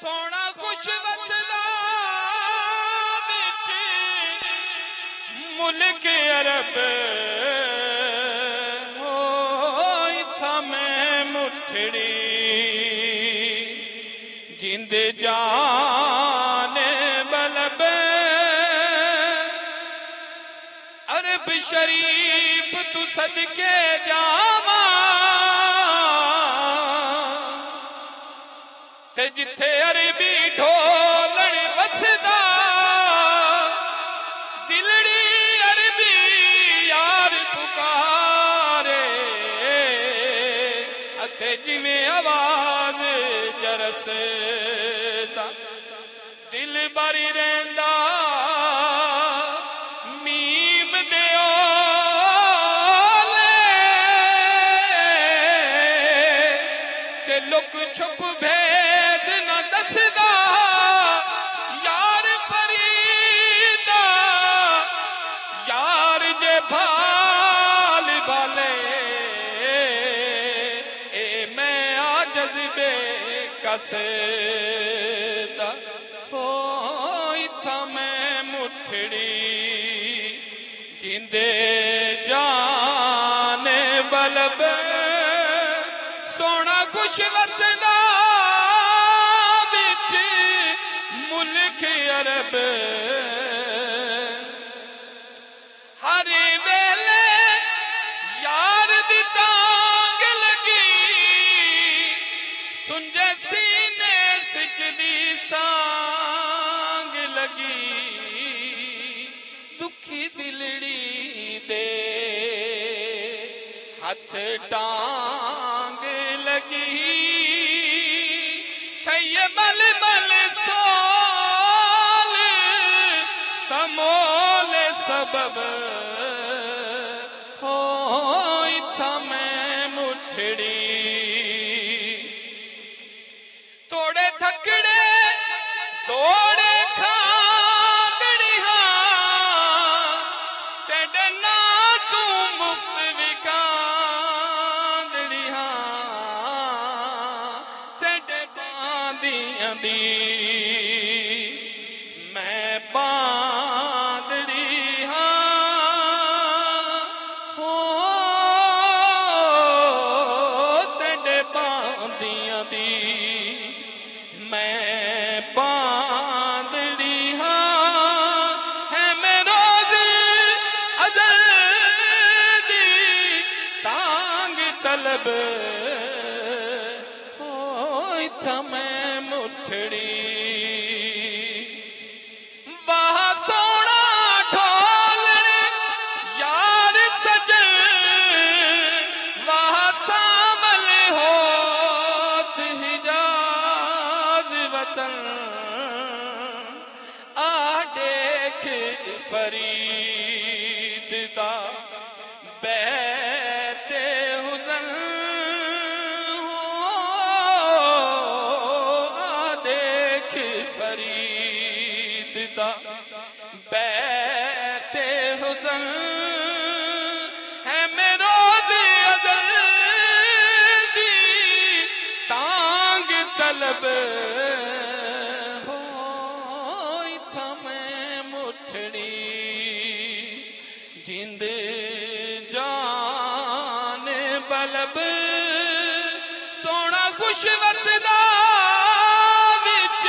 सोना खुश वसदा विच मुल्क अरब हो इथा मैं मुठड़ी जिंद जान बलब अरब शरीफ तू सदके जावा ते जिथे अरबी ढोलण वसदा दिलड़ी अरबी यार पुकारे अते जिवें आवाज जरसदा दिल बारी रहंदा मीम दे ओले ते लुक छुप भेद न दसदा यार फरीदा यार जे भाल बाले ए मैं आ जज्बे कसदा हो इथा मैं मुठड़ी जिंदे जान बलब सोना खुश वसदा विच मुल्क अरब हर वेले यार दी तांग लगी सुंजे सीने सिजदी सांग लगी दुखी दिलड़ी दे हथ टांग लगी थैये मल मल सोल समोल सबब हो इथा मैं मुठड़ी तोड़े थकड़े तोड़े खागड़िया तेरे ना तू मुफ्त विकांदड़िया तेरे बांदियां दी मैं बांदड़ी हो तेरे बांदियां दी मैं बांदड़ी है मैं रोज अजल दी तांग तलब हो इथा मैं मुठड़ी वाह सोना ढोलण यार सजन वाह सामल होत हिजाज वतन आ देख फरीद दा बैते हुज़न आ देख फरीद दा बैते हुज़न है मैं रोज अज़ल दी तांग तलब हो इथा मैं मुठड़ी जिंद जान बलब सोना खुश वसदा विच